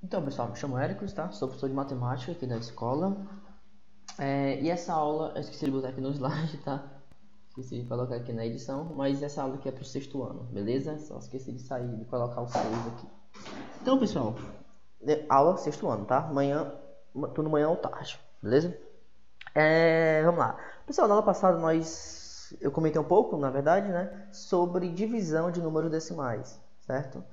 Então, pessoal, me chamo Hércules, tá? Sou professor de matemática aqui da escola. E essa aula, eu esqueci de botar aqui no slide, tá? Esqueci de colocar aqui na edição, mas essa aula aqui é pro sexto ano, beleza? Só esqueci de sair, de colocar o 6 aqui. Então, pessoal, aula sexto ano, tá? Manhã, tudo manhã ou tarde, beleza? Vamos lá. Pessoal, na aula passada eu comentei um pouco, na verdade, né? Sobre divisão de números decimais, certo?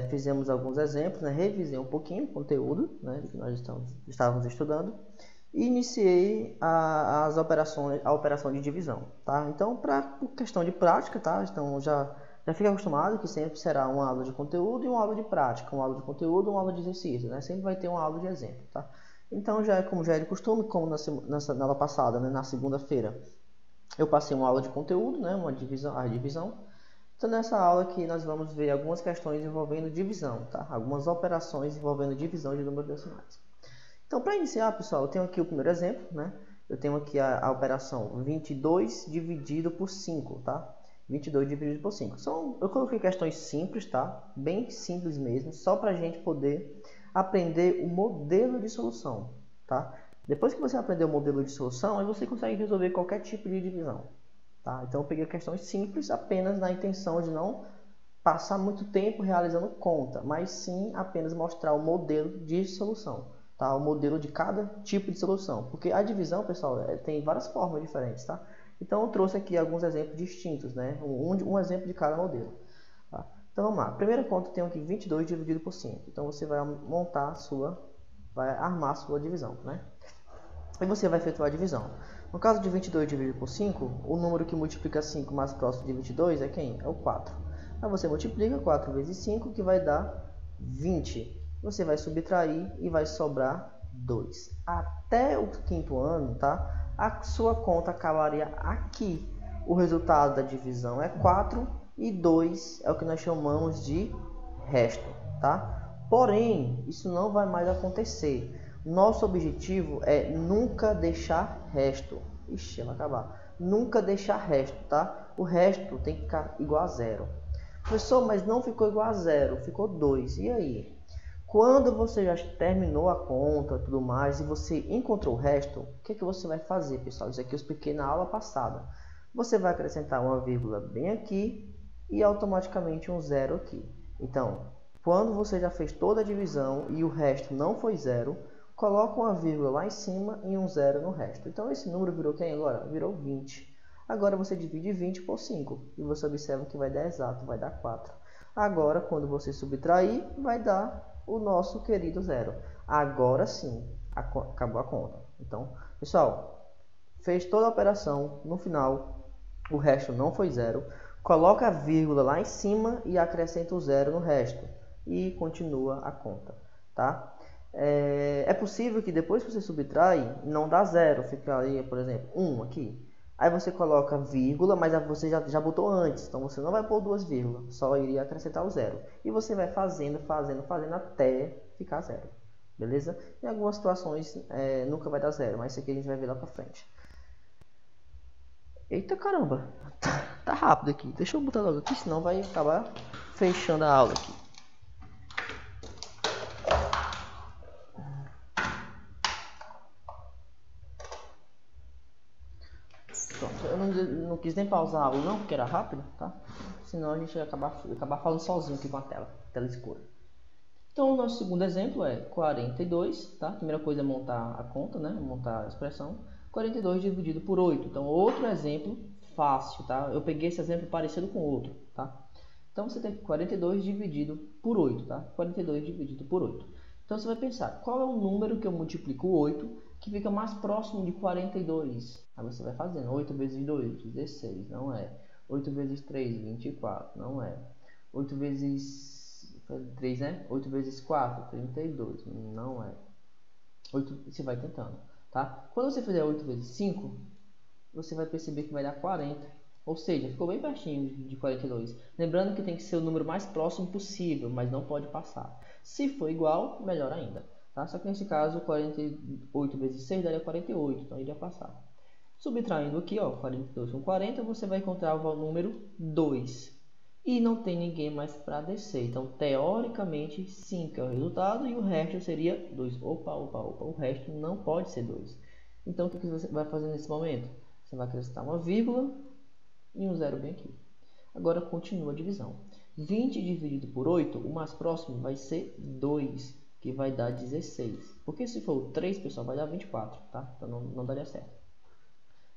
Fizemos alguns exemplos, né? Revisei um pouquinho o conteúdo, né, que nós estávamos estudando e iniciei a operação de divisão, tá? Então, para questão de prática, tá? Então, já fica acostumado que sempre será uma aula de conteúdo e uma aula de prática, uma aula de conteúdo e uma aula de exercício, né? Sempre vai ter uma aula de exemplo, tá? Então, como já é de costume, como na aula passada, né, na segunda-feira, eu passei uma aula de conteúdo, né, a divisão. Então, nessa aula aqui, nós vamos ver algumas questões envolvendo divisão, tá? Algumas operações envolvendo divisão de números decimais. Então, para iniciar, pessoal, eu tenho aqui o primeiro exemplo, né? Eu tenho aqui a operação 22 dividido por 5, tá? 22 dividido por 5. Eu coloquei questões simples, tá? Bem simples mesmo, só para a gente poder aprender o modelo de solução, tá? Depois que você aprender o modelo de solução, aí você consegue resolver qualquer tipo de divisão. Tá? Então eu peguei questões simples apenas na intenção de não passar muito tempo realizando conta, mas sim apenas mostrar o modelo de solução, tá? O modelo de cada tipo de solução, porque a divisão, pessoal, tem várias formas diferentes, tá? Então eu trouxe aqui alguns exemplos distintos, né? Um exemplo de cada modelo. Tá? Então vamos lá. Primeira conta, eu tenho aqui 22 dividido por 5. Então você vai armar a sua divisão, né? E você vai efetuar a divisão. No caso de 22 dividido por 5, o número que multiplica 5 mais próximo de 22 é quem? É o 4. Aí você multiplica 4 vezes 5, que vai dar 20. Você vai subtrair e vai sobrar 2. Até o quinto ano, tá? A sua conta acabaria aqui. O resultado da divisão é 4 e 2 é o que nós chamamos de resto, tá? Porém, isso não vai mais acontecer. Nosso objetivo é nunca deixar resto. Ixi, vai acabar. Nunca deixar resto, tá? O resto tem que ficar igual a zero. Professor, mas não ficou igual a zero, ficou 2. E aí? Quando você já terminou a conta e tudo mais e você encontrou o resto, o que você vai fazer, pessoal? Isso aqui eu expliquei na aula passada. Você vai acrescentar uma vírgula bem aqui e automaticamente um zero aqui. Então, quando você já fez toda a divisão e o resto não foi zero, coloca uma vírgula lá em cima e um zero no resto. Então, esse número virou quem agora? Virou 20. Agora, você divide 20 por 5 e você observa que vai dar exato, vai dar 4. Agora, quando você subtrair, vai dar o nosso querido zero. Agora sim, acabou a conta. Então, pessoal, fez toda a operação, no final, o resto não foi zero. Coloca a vírgula lá em cima e acrescenta o zero no resto. E continua a conta, tá? É possível que depois que você subtrai, não dá zero, ficaria, por exemplo, 1 aqui. Aí você coloca vírgula, mas você já botou antes, então você não vai pôr duas vírgulas, só iria acrescentar o zero. E você vai fazendo até ficar zero, beleza? Em algumas situações nunca vai dar zero, mas isso aqui a gente vai ver lá pra frente. Eita caramba, tá rápido aqui, deixa eu botar logo aqui, senão vai acabar fechando a aula aqui. Pronto, eu não quis nem pausar a aula não, porque era rápido, tá? Senão a gente ia acabar falando sozinho aqui com a tela escura. Então, o nosso segundo exemplo é 42, tá? A primeira coisa é montar a conta, né? Montar a expressão. 42 dividido por 8. Então, outro exemplo fácil, tá? Eu peguei esse exemplo parecido com outro, tá? Então, você tem 42 dividido por 8, tá? 42 dividido por 8. Então, você vai pensar, qual é o número que eu multiplico 8 que fica mais próximo de 42? Aí você vai fazendo. 8 vezes 2, 16, não é. 8 vezes 3, 24, não é. 8 vezes 3, né? 8 vezes 4, 32, não é. 8, você vai tentando, tá? Quando você fizer 8 vezes 5, você vai perceber que vai dar 40. Ou seja, ficou bem pertinho de 42. Lembrando que tem que ser o número mais próximo possível, mas não pode passar. Se for igual, melhor ainda. Tá? Só que nesse caso, 48 vezes 6 daria 48, então iria passar. Subtraindo aqui, ó, 42 com 40, você vai encontrar o número 2. e não tem ninguém mais para descer. Então, teoricamente, 5 é o resultado e o resto seria 2. Opa, o resto não pode ser 2. Então, o que você vai fazer nesse momento? Você vai acrescentar uma vírgula e um zero bem aqui. Agora, continua a divisão. 20 dividido por 8, o mais próximo vai ser 2, que vai dar 16. Porque se for 3, pessoal, vai dar 24, tá? Então, não daria certo.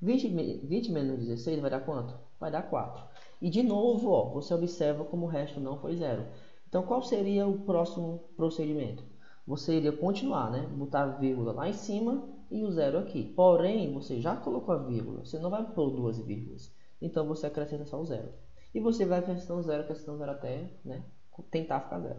20 menos 16 vai dar quanto? Vai dar 4. E de novo, ó, você observa como o resto não foi 0. Então, qual seria o próximo procedimento? Você iria continuar, né? Botar a vírgula lá em cima e o 0 aqui. Porém, você já colocou a vírgula. Você não vai pôr duas vírgulas. Então, você acrescenta só o 0. E você vai acrescentando 0 até, né, tentar ficar 0.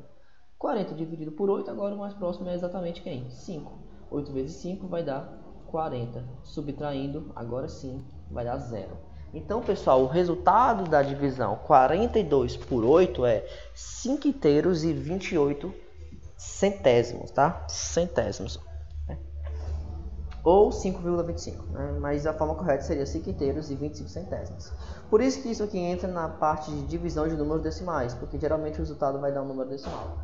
40 dividido por 8, agora o mais próximo é exatamente quem? 5. 8 vezes 5 vai dar 40. Subtraindo, agora sim, vai dar 0. Então, pessoal, o resultado da divisão 42 por 8 é 5 inteiros e 28 centésimos, tá? Centésimos. Ou 5,25, né? Mas a forma correta seria 5 inteiros e 25 centésimos. Por isso que isso aqui entra na parte de divisão de números decimais, porque geralmente o resultado vai dar um número decimal,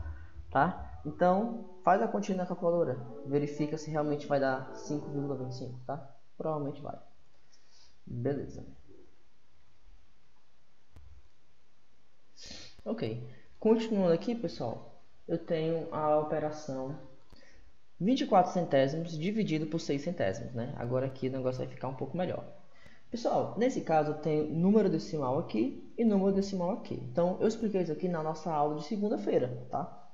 tá? Então, faz a continha na calculadora, verifica se realmente vai dar 5,25, tá? Provavelmente vai. Beleza. Ok, continuando aqui, pessoal, eu tenho a operação 24 centésimos dividido por 6 centésimos, né? Agora aqui o negócio vai ficar um pouco melhor. Pessoal, nesse caso eu tenho número decimal aqui e número decimal aqui. Então, eu expliquei isso aqui na nossa aula de segunda-feira, tá?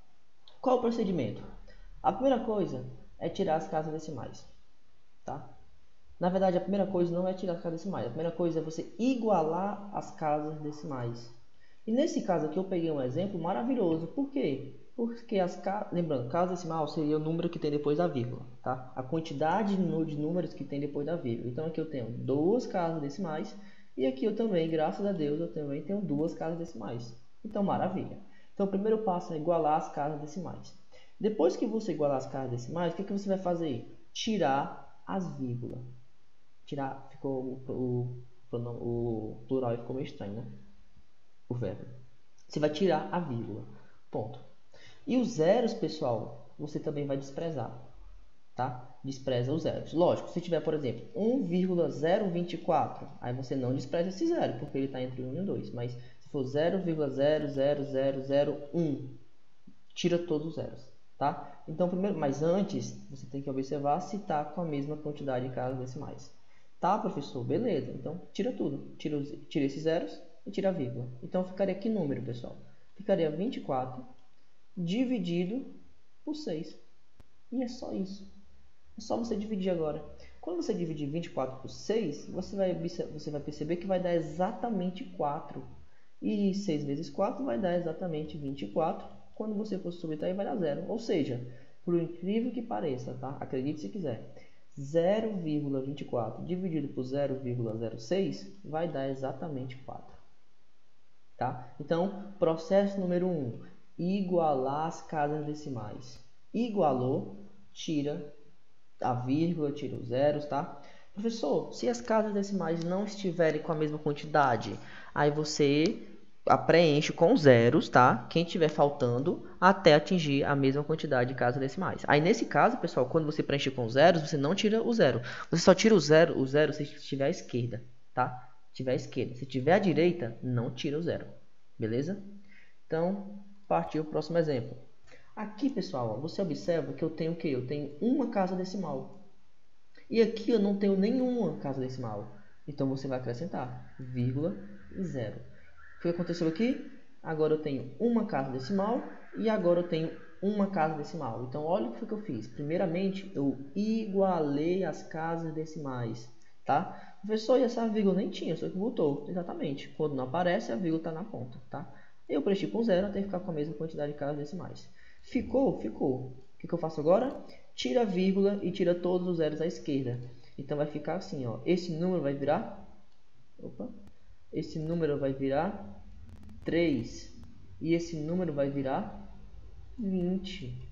Qual o procedimento? A primeira coisa é tirar as casas decimais, tá? Na verdade, a primeira coisa não é tirar as casas decimais. A primeira coisa é você igualar as casas decimais. E nesse caso aqui eu peguei um exemplo maravilhoso. Por quê? Porque lembrando, casa decimal seria o número que tem depois da vírgula, tá? A quantidade de números que tem depois da vírgula. Então aqui eu tenho duas casas decimais e aqui eu também, graças a Deus, eu também tenho duas casas decimais. Então, maravilha. Então o primeiro passo é igualar as casas decimais. Depois que você igualar as casas decimais, o que você vai fazer? Tirar as vírgulas. Tirar, ficou o plural ficou meio estranho, né? O verbo. Você vai tirar a vírgula. Ponto. E os zeros, pessoal, você também vai desprezar, tá? Despreza os zeros. Lógico, se tiver, por exemplo, 1,024, aí você não despreza esse zero, porque ele está entre 1 e 2. Mas se for 0,00001, tira todos os zeros, tá? Então, primeiro, mas antes, você tem que observar se está com a mesma quantidade de casas decimais. Tá, professor? Beleza. Então, tira tudo. Tira esses zeros e tira a vírgula. Então, ficaria que número, pessoal? Ficaria 24 dividido por 6. E é só isso. É só você dividir agora. Quando você dividir 24 por 6, você vai perceber que vai dar exatamente 4. E 6 vezes 4 vai dar exatamente 24. Quando você for subtrair, vai dar 0. Ou seja, por incrível que pareça, tá? Acredite se quiser. 0,24 dividido por 0,06 vai dar exatamente 4. Tá? Então, processo número 1. Igualar as casas decimais. Igualou, tira a vírgula, tira os zeros, tá? Professor, se as casas decimais não estiverem com a mesma quantidade, aí você preenche com zeros, tá? Quem tiver faltando, até atingir a mesma quantidade de casas decimais. Aí nesse caso, pessoal, quando você preenche com zeros, você não tira o zero. Você só tira o zero se estiver à esquerda, tá? Se tiver à esquerda. Se tiver à direita, não tira o zero. Beleza? Então, partiu o próximo exemplo. Aqui, pessoal, ó, você observa que eu tenho o quê? Eu tenho uma casa decimal. E aqui eu não tenho nenhuma casa decimal. Então, você vai acrescentar vírgula e zero. O que aconteceu aqui? Agora eu tenho uma casa decimal e agora eu tenho uma casa decimal. Então, olha o que foi que eu fiz. Primeiramente, eu igualei as casas decimais, tá? Professor, e essa vírgula nem tinha, só que botou. Exatamente. Quando não aparece, a vírgula está na ponta, tá? Eu preenchi com zero até ficar com a mesma quantidade de casas decimais. Ficou? Ficou. O que eu faço agora? Tira a vírgula e tira todos os zeros à esquerda. Então, vai ficar assim, ó. Esse número vai virar... Opa! Esse número vai virar 3. E esse número vai virar 20.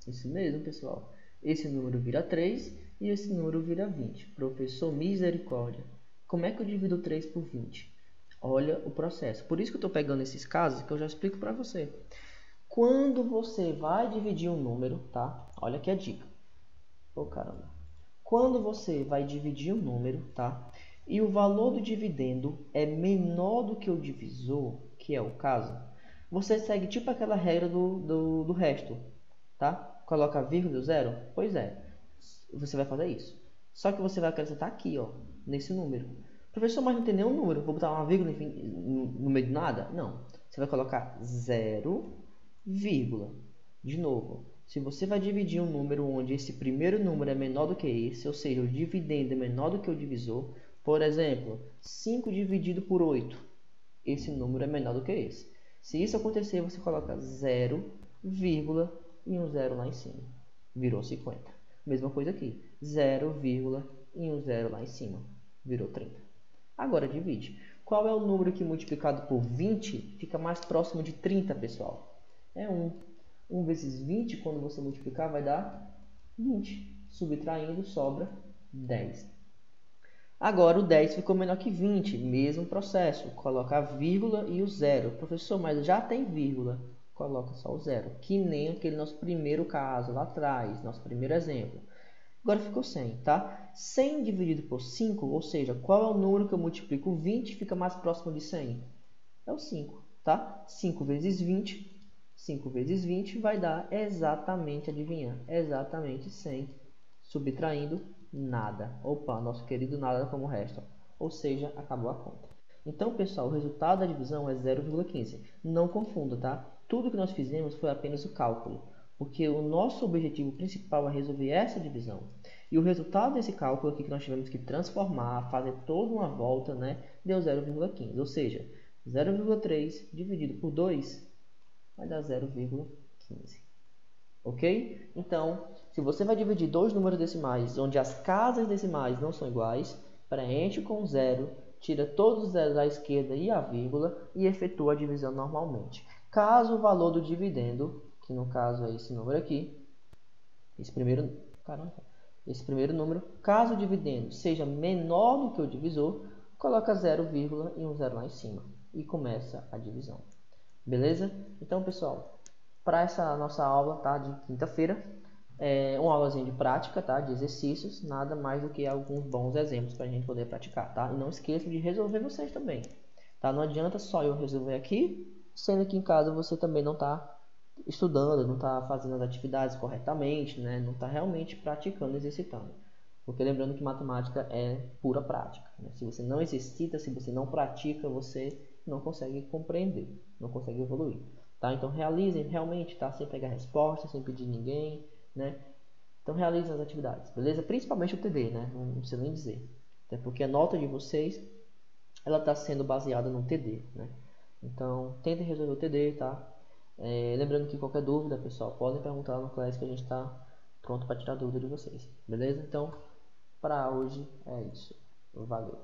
Isso mesmo, pessoal. Esse número vira 3 e esse número vira 20. Professor, misericórdia. Como é que eu divido 3 por 20? Olha o processo. Por isso que eu estou pegando esses casos que eu já explico para você. Quando você vai dividir um número, tá? Olha aqui a dica. Oh, caramba. Quando você vai dividir um número, tá? E o valor do dividendo é menor do que o divisor, que é o caso, você segue tipo aquela regra do resto, tá? Coloca vírgula e zero. Pois é, você vai fazer isso. Só que você vai acrescentar aqui, ó, nesse número. Professor, mas não tem nenhum número, vou botar uma vírgula no meio de nada? Não. Você vai colocar zero, vírgula. De novo, se você vai dividir um número onde esse primeiro número é menor do que esse, ou seja, o dividendo é menor do que o divisor, por exemplo, 5 dividido por 8, esse número é menor do que esse. Se isso acontecer, você coloca 0, vírgula e um zero lá em cima. Virou 50. Mesma coisa aqui, 0, vírgula e um zero lá em cima. Virou 30. Agora divide. Qual é o número que multiplicado por 20 fica mais próximo de 30, pessoal? É 1. 1 vezes 20, quando você multiplicar, vai dar 20. Subtraindo, sobra 10. Agora o 10 ficou menor que 20, mesmo processo. Coloca a vírgula e o zero. Professor, mas já tem vírgula. Coloca só o zero, que nem aquele nosso primeiro caso lá atrás, nosso primeiro exemplo. Agora ficou 100, tá? 100 dividido por 5, ou seja, qual é o número que eu multiplico 20 fica mais próximo de 100? É o 5, tá? 5 vezes 20, 5 vezes 20 vai dar exatamente, adivinha, exatamente 100, subtraindo nada. Opa, nosso querido nada como resta. Ou seja, acabou a conta. Então, pessoal, o resultado da divisão é 0,15. Não confunda, tá? Tudo que nós fizemos foi apenas o cálculo, porque o nosso objetivo principal é resolver essa divisão. E o resultado desse cálculo aqui que nós tivemos que transformar, fazer toda uma volta, né, deu 0,15. Ou seja, 0,3 dividido por 2 vai dar 0,15. Ok? Então, se você vai dividir dois números decimais, onde as casas decimais não são iguais, preenche com zero, tira todos os zeros à esquerda e a vírgula e efetua a divisão normalmente. Caso o valor do dividendo, que no caso é esse número aqui, esse primeiro número, caso o dividendo seja menor do que o divisor, coloca 0, e um zero lá em cima e começa a divisão. Beleza? Então, pessoal, para essa nossa aula, tá, de quinta-feira, uma aulazinha de prática, tá, de exercícios, nada mais do que alguns bons exemplos para a gente poder praticar, tá? E não esqueça de resolver vocês também, tá? Não adianta só eu resolver aqui, sendo que em casa você também não está estudando, não está fazendo as atividades corretamente, né? Não está realmente praticando, exercitando. Porque lembrando que matemática é pura prática, né? Se você não exercita, se você não pratica, você não consegue compreender, não consegue evoluir, tá? Então realizem realmente, tá? Sem pegar resposta, sem pedir ninguém, né? Então realizem as atividades, beleza? Principalmente o TD, né? Não precisa nem dizer. Até porque a nota de vocês, ela está sendo baseada no TD, né? Então tentem resolver o TD, tá? Lembrando que qualquer dúvida, pessoal, podem perguntar lá no Class que a gente está pronto para tirar dúvida de vocês, beleza? Então, para hoje é isso. Valeu!